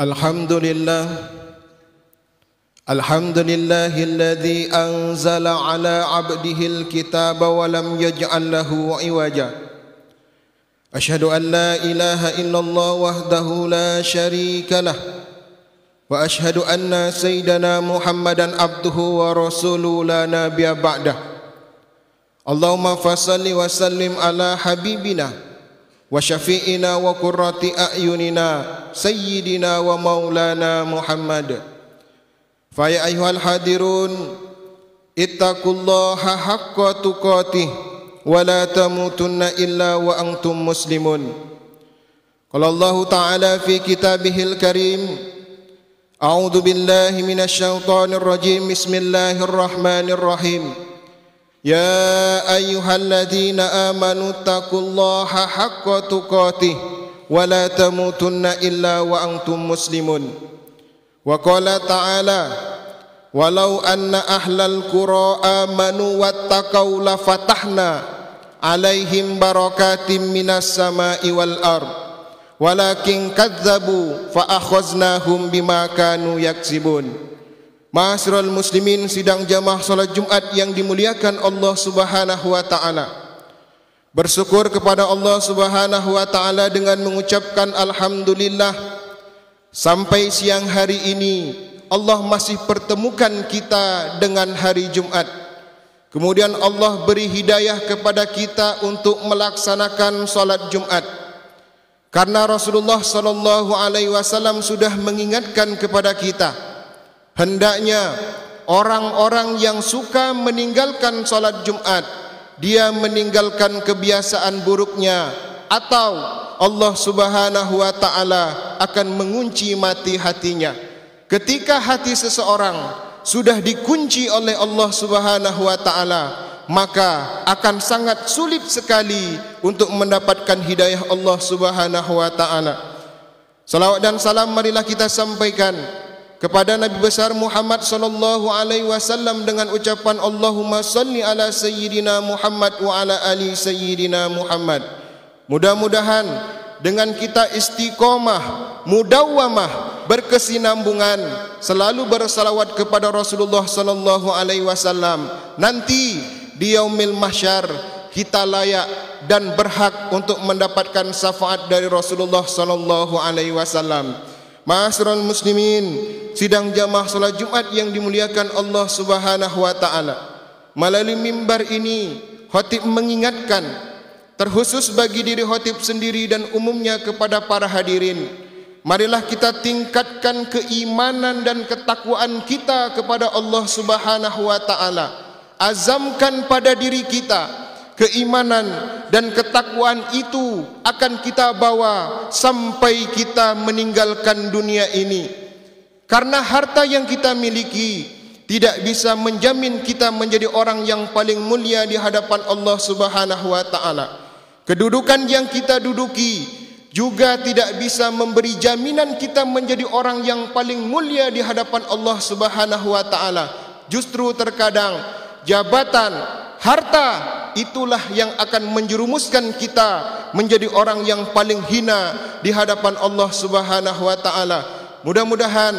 Alhamdulillah Alhamdulillahilladzi anzala ala abdihil kitaba wa lam yaj'al lahu iwaja. Asyhadu an la ilaha illallah wahdahu la syarika lah. Wa asyhadu anna sayyidana Muhammadan abduhu wa rasuluhu la nabiyya ba'dah. Allahumma fassalli wa sallim ala habibina wa syafi'ina wa qurrati a'yunina sayyidina wa maulana Muhammad. Fa ya ayyuhal hadirun ittaqullaha haqqa tuqatih wa la tamutunna illa wa antum muslimun. Qala Allah Ta'ala fi kitabihil karim, a'udzu billahi minasy syaithanir rajim, bismillahirrahmanirrahim. Ya ayyuhalladzina amanu taqullaha haqqa tuqatih wa la tamutunna illa wa antum muslimun. Wa qala ta'ala, walau anna ahlal qura amanu wattaqau la fatahna alaihim barakatim minas sama'i wal ard walakin kadzabu fa akhaznahum bima kanu yaksibun. Ma'asyiral muslimin, sidang jamaah salat Jumat yang dimuliakan Allah Subhanahu wa taala. Bersyukur kepada Allah Subhanahu wa taala dengan mengucapkan alhamdulillah, sampai siang hari ini Allah masih pertemukan kita dengan hari Jumat. Kemudian Allah beri hidayah kepada kita untuk melaksanakan salat Jumat. Karena Rasulullah sallallahu alaihi wasallam sudah mengingatkan kepada kita, hendaknya orang-orang yang suka meninggalkan salat Jumat, dia meninggalkan kebiasaan buruknya, atau Allah Subhanahu wa taala akan mengunci mati hatinya. Ketika hati seseorang sudah dikunci oleh Allah Subhanahu wa taala, maka akan sangat sulit sekali untuk mendapatkan hidayah Allah Subhanahu wa taala. Salawat dan salam marilah kita sampaikan kepada Nabi besar Muhammad sallallahu alaihi wasallam dengan ucapan Allahumma salli ala sayyidina Muhammad wa ala ali sayyidina Muhammad. Mudah-mudahan dengan kita istiqomah, mudawwamah, berkesinambungan, selalu bersalawat kepada Rasulullah sallallahu alaihi wasallam, nanti di yaumil mahsyar kita layak dan berhak untuk mendapatkan syafaat dari Rasulullah sallallahu alaihi wasallam. Ma'asyiral muslimin, sidang jamaah salat Jumat yang dimuliakan Allah Subhanahu wa taala. Melalui mimbar ini khatib mengingatkan, terkhusus bagi diri khatib sendiri dan umumnya kepada para hadirin, marilah kita tingkatkan keimanan dan ketakwaan kita kepada Allah Subhanahu wa taala. Azamkan pada diri kita, keimanan dan ketakwaan itu akan kita bawa sampai kita meninggalkan dunia ini. Karena harta yang kita miliki tidak bisa menjamin kita menjadi orang yang paling mulia di hadapan Allah Subhanahu wa taala. Kedudukan yang kita duduki juga tidak bisa memberi jaminan kita menjadi orang yang paling mulia di hadapan Allah Subhanahu wa taala. Justru terkadang jabatan, harta itulah yang akan menjerumuskan kita menjadi orang yang paling hina di hadapan Allah Subhanahu wa taala. Mudah-mudahan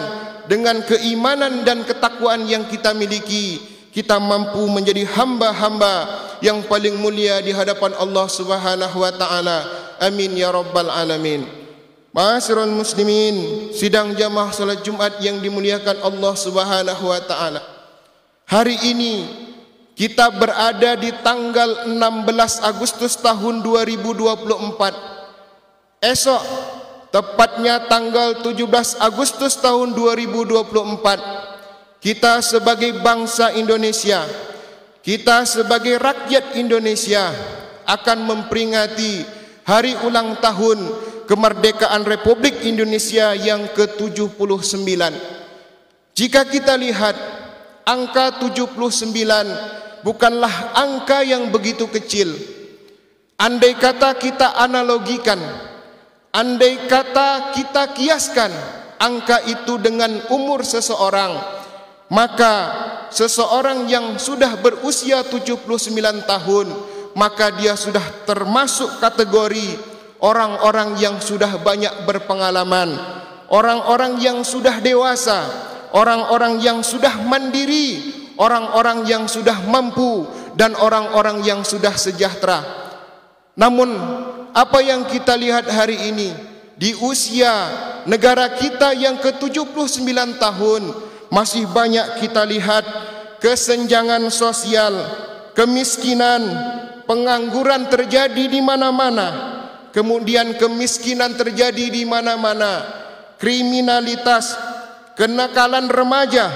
dengan keimanan dan ketakwaan yang kita miliki, kita mampu menjadi hamba-hamba yang paling mulia di hadapan Allah Subhanahu wa taala. Amin ya rabbal alamin. Ma'asyiral muslimin, sidang jamaah salat Jumat yang dimuliakan Allah Subhanahu wa taala. Hari ini kita berada di tanggal 16 Agustus tahun 2024. Esok tepatnya tanggal 17 Agustus tahun 2024, kita sebagai bangsa Indonesia, kita sebagai rakyat Indonesia akan memperingati hari ulang tahun kemerdekaan Republik Indonesia yang ke-79. Jika kita lihat, angka 79 bukanlah angka yang begitu kecil. Andai kata kita analogikan, andai kata kita kiaskan angka itu dengan umur seseorang, maka seseorang yang sudah berusia 79 tahun, maka dia sudah termasuk kategori orang-orang yang sudah banyak berpengalaman, orang-orang yang sudah dewasa, orang-orang yang sudah mandiri, orang-orang yang sudah mampu, dan orang-orang yang sudah sejahtera. Namun apa yang kita lihat hari ini di usia negara kita yang ke-79 tahun, masih banyak kita lihat kesenjangan sosial, kemiskinan, pengangguran terjadi di mana-mana. Kemudian kemiskinan terjadi di mana-mana, kriminalitas, kenakalan remaja,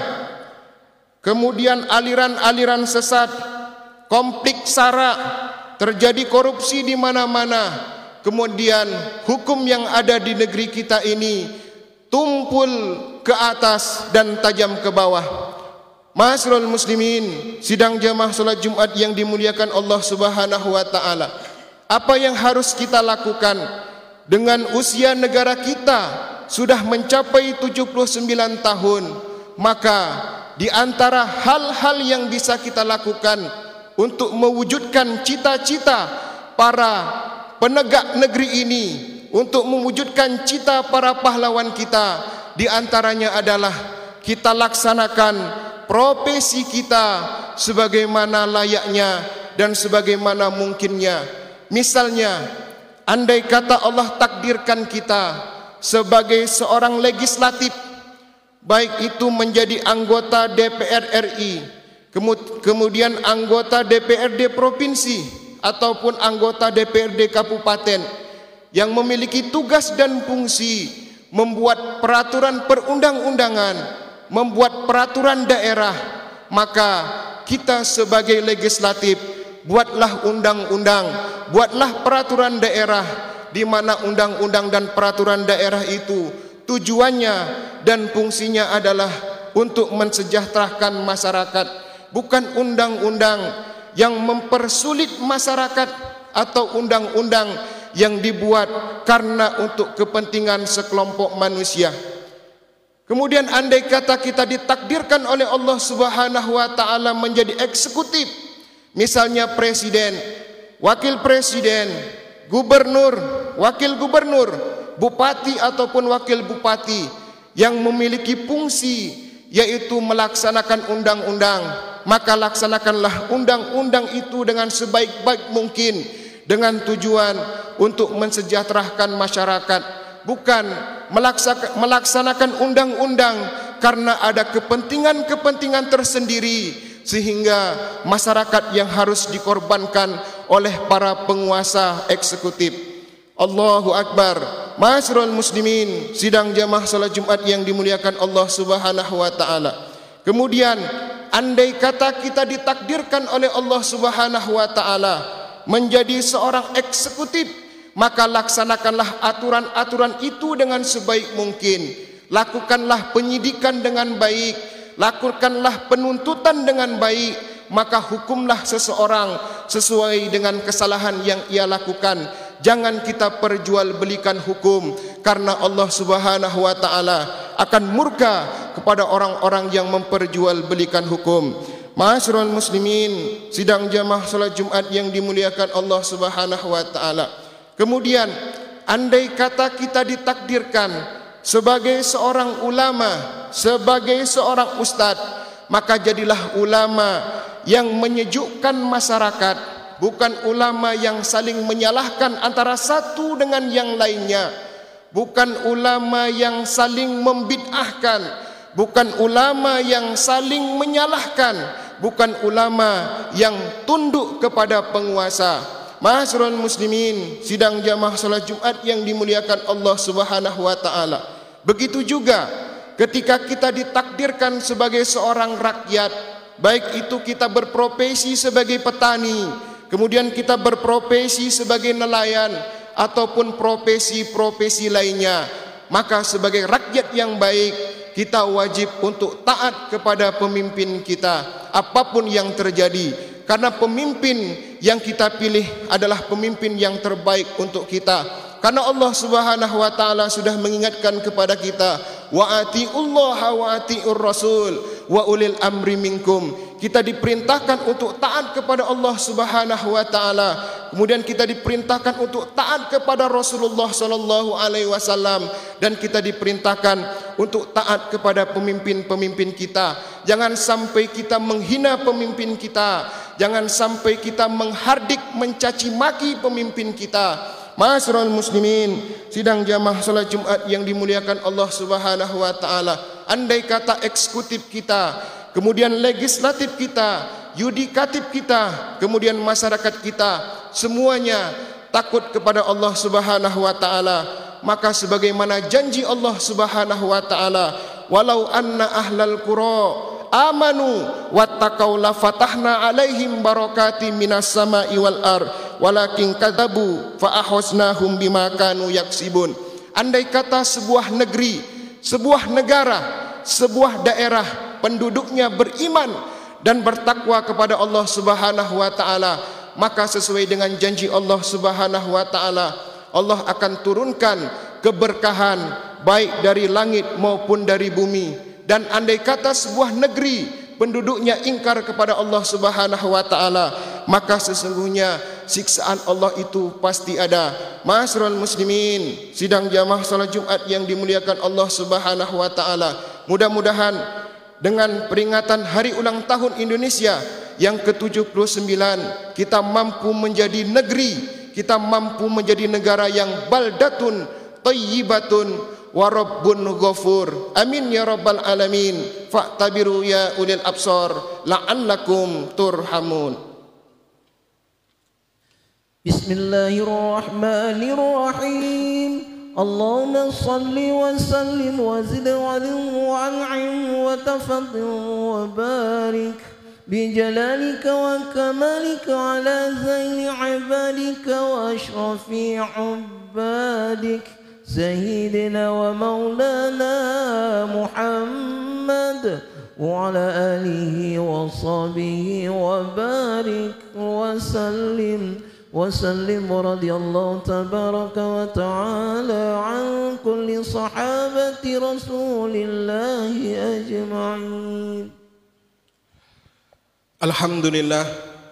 kemudian aliran-aliran sesat, konflik SARA, terjadi korupsi di mana-mana. Kemudian hukum yang ada di negeri kita ini tumpul ke atas dan tajam ke bawah. Ma'asyiral muslimin, sidang jamaah salat Jumat yang dimuliakan Allah Subhanahu wa taala. Apa yang harus kita lakukan dengan usia negara kita sudah mencapai 79 tahun? Maka di antara hal-hal yang bisa kita lakukan untuk mewujudkan cita-cita para penegak negeri ini, untuk mewujudkan cita para pahlawan kita, di antaranya adalah kita laksanakan profesi kita sebagaimana layaknya dan sebagaimana mungkinnya. Misalnya, andai kata Allah takdirkan kita sebagai seorang legislatif, baik itu menjadi anggota DPR RI, kemudian anggota DPRD provinsi ataupun anggota DPRD kabupaten, yang memiliki tugas dan fungsi membuat peraturan perundang-undangan, membuat peraturan daerah, maka kita sebagai legislatif buatlah undang-undang, buatlah peraturan daerah, di mana undang-undang dan peraturan daerah itu tujuannya dan fungsinya adalah untuk mensejahterakan masyarakat, bukan undang-undang yang mempersulit masyarakat atau undang-undang yang dibuat karena untuk kepentingan sekelompok manusia. Kemudian andai kata kita ditakdirkan oleh Allah Subhanahu wa taala menjadi eksekutif, misalnya presiden, wakil presiden, gubernur, wakil gubernur, bupati ataupun wakil bupati yang memiliki fungsi yaitu melaksanakan undang-undang, maka laksanakanlah undang-undang itu dengan sebaik-baik mungkin dengan tujuan untuk mensejahterakan masyarakat, bukan melaksanakan undang-undang karena ada kepentingan-kepentingan tersendiri sehingga masyarakat yang harus dikorbankan oleh para penguasa eksekutif. Allahu Akbar. Ma'asyiral muslimin, sidang jamaah salat Jumat yang dimuliakan Allah Subhanahu wa taala. Kemudian andai kata kita ditakdirkan oleh Allah Subhanahu wa taala menjadi seorang eksekutif, maka laksanakanlah aturan-aturan itu dengan sebaik mungkin. Lakukanlah penyidikan dengan baik, lakukanlah penuntutan dengan baik, maka hukumlah seseorang sesuai dengan kesalahan yang ia lakukan. Jangan kita perjualbelikan hukum, karena Allah Subhanahu wa taala akan murka kepada orang-orang yang memperjualbelikan hukum. Ma'asyiral muslimin, sidang jamaah salat Jumat yang dimuliakan Allah Subhanahu wa taala. Kemudian andai kata kita ditakdirkan sebagai seorang ulama, sebagai seorang ustadz, maka jadilah ulama yang menyejukkan masyarakat, bukan ulama yang saling menyalahkan antara satu dengan yang lainnya, bukan ulama yang saling membid'ahkan, bukan ulama yang saling menyalahkan, bukan ulama yang tunduk kepada penguasa. Ma'asyiral muslimin, sidang jamaah salat Jumat yang dimuliakan Allah Subhanahu wa taala. Begitu juga ketika kita ditakdirkan sebagai seorang rakyat, baik itu kita berprofesi sebagai petani, kemudian kita berprofesi sebagai nelayan ataupun profesi-profesi lainnya, maka sebagai rakyat yang baik kita wajib untuk taat kepada pemimpin kita apapun yang terjadi, karena pemimpin yang kita pilih adalah pemimpin yang terbaik untuk kita. Karena Allah Subhanahu wa taala sudah mengingatkan kepada kita, wa atiullaha wa atiur rasul wa ulil amri minkum. Kita diperintahkan untuk taat kepada Allah Subhanahu wa taala Kemudian kita diperintahkan untuk taat kepada Rasulullah sallallahu alaihi wasallam dan kita diperintahkan untuk taat kepada pemimpin-pemimpin kita. Jangan sampai kita menghina pemimpin kita, jangan sampai kita menghardik, mencaci maki pemimpin kita. Ma'asyiral muslimin, sidang jamaah salat Jumat yang dimuliakan Allah Subhanahu wa taala. Andai kata eksekutif kita, kemudian legislatif kita, yudikatif kita, kemudian masyarakat kita, semuanya takut kepada Allah Subhanahu wa taala, maka sebagaimana janji Allah Subhanahu wa taala, walau anna ahlal qura amanu wattaqau la fatahna alaihim barakatim minas sama'i wal ard walakin kadzabu fa ahusnahum bima kanu yaksibun. Andai kata sebuah negeri, sebuah negara, sebuah daerah penduduknya beriman dan bertakwa kepada Allah Subhanahu wa taala, maka sesuai dengan janji Allah Subhanahu wa taala, Allah akan turunkan keberkahan baik dari langit maupun dari bumi. Dan andai kata sebuah negeri penduduknya ingkar kepada Allah Subhanahu wa taala, maka sesungguhnya siksaan Allah itu pasti ada. Ma'asyiral muslimin, sidang jamaah salat Jumat yang dimuliakan Allah Subhanahu wa taala, mudah-mudahan dengan peringatan hari ulang tahun Indonesia yang ke-79, kita mampu menjadi negeri, kita mampu menjadi negara yang baldatun thayyibatun wa rabbun ghafur. Amin ya rabbal alamin. Fa'tabiru ya ulil absar la'allakum turhamun. Bismillahirrahmanirrahim. Allahumma salli wa sallim wa zid wa an'im wa tafaddal wa barik bi jalalika wa kamalika ala zaini ibadika wa ashrafi ubadik sayyidina wa maulana Muhammad wa ala alihi wa sahbihi wa barik wa sallim وسلم رضي الله تبارك وتعالى عن كل صحابة رسول الله أجمعين.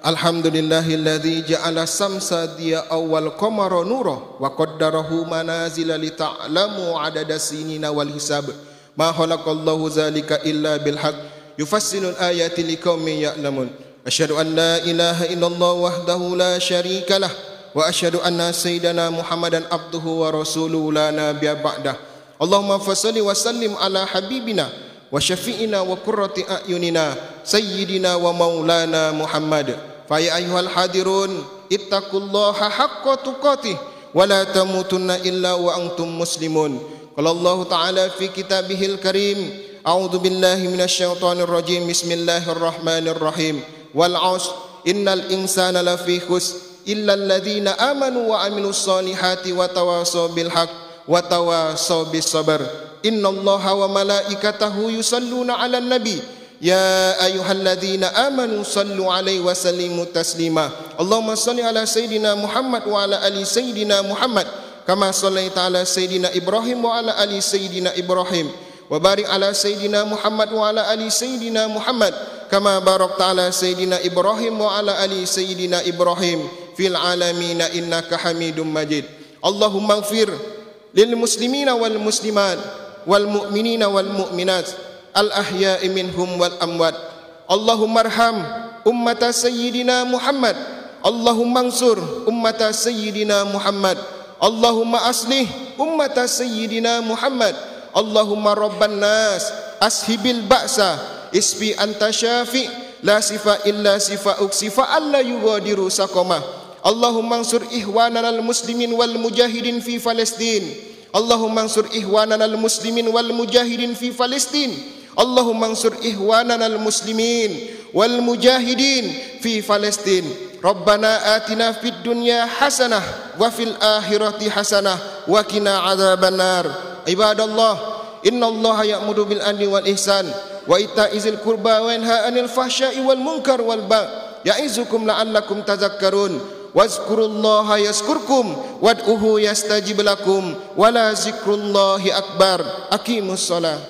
Alhamdulillahilladzi ja'ala samsa diya awal qamara nura wa qaddarahu manazila li ta'lamu adada sinina wal hisab ma khalaqallahu zalika illa bil haqq yufassilul ayati liqaumin ya'lamun. Asyhadu an la ilaha illallah wahdahu la syarika lah wa asyhadu anna sayyidana Muhammadan abduhu wa rasuluhu la nabiyya ba'dah. Allahumma fassalli wa sallim ala habibina wa syafi'ina wa qurrati a'yunina sayyidina wa maulana Muhammad. Fa ya ayyuhal hadirun ittaqullaha haqqa tuqatih wa la tamutunna illa wa antum muslimun. Qala Allah ta'ala fi kitabihil karim, a'udzu billahi minasyaitonir rajim, bismillahirrahmanirrahim. Wal 'ashr innal insana lafi khusr illa alladhina amanu wa amilus solihati wa tawasaw bil haqq wa tawasaw bis sabr. Innallaha wa malaikatahu yusalluna 'alan nabi ya ayyuhalladzina amanu sallu 'alaihi wa sallimu taslima. Allahumma shalli ala sayidina Muhammad wa ala ali sayidina Muhammad kama shallaita ala sayidina Ibrahim wa ala ali sayidina Ibrahim wa barik ala sayidina Muhammad wa ala ali sayidina Muhammad kama barakta ala sayidina Ibrahim wa ala ali sayidina Ibrahim fil alamin innaka Hamidum Majid. Allahumma ighfir lil muslimina wal muslimat wal mu'minina wal mu'minat al ahya'i minhum wal amwat. Allahumma arham ummata sayyidina Muhammad. Allahumma ansur ummata sayyidina Muhammad. Allahumma aslih ummata sayyidina Muhammad. Allahumma rabban nas ashibil ba'sa isfi anta syafi' la sifa illa sifa'uk sifa alla yughadiru saqama. Allahumma ansur ihwanana al muslimin wal mujahidin fi Palestin. Allahumma ansur ihwanana al muslimin wal mujahidin fi Palestin. Allahumma ansur ihwanana al muslimin wal mujahidin fi Palestin. Rabbana atina fid dunya hasanah wa fil akhirati hasanah wa qina adzabannar. Ibadallah, innallaha ya'muru bil adli wal ihsan wa ita'izil qurba wa yanha 'anil fahsya'i wal munkar wal baghi ya'izukum la'allakum tadhakkarun. Wazkurullaha yazkurkum wad'uhu yastajib lakum wa la zikrullahi akbar. Aqimus shalah.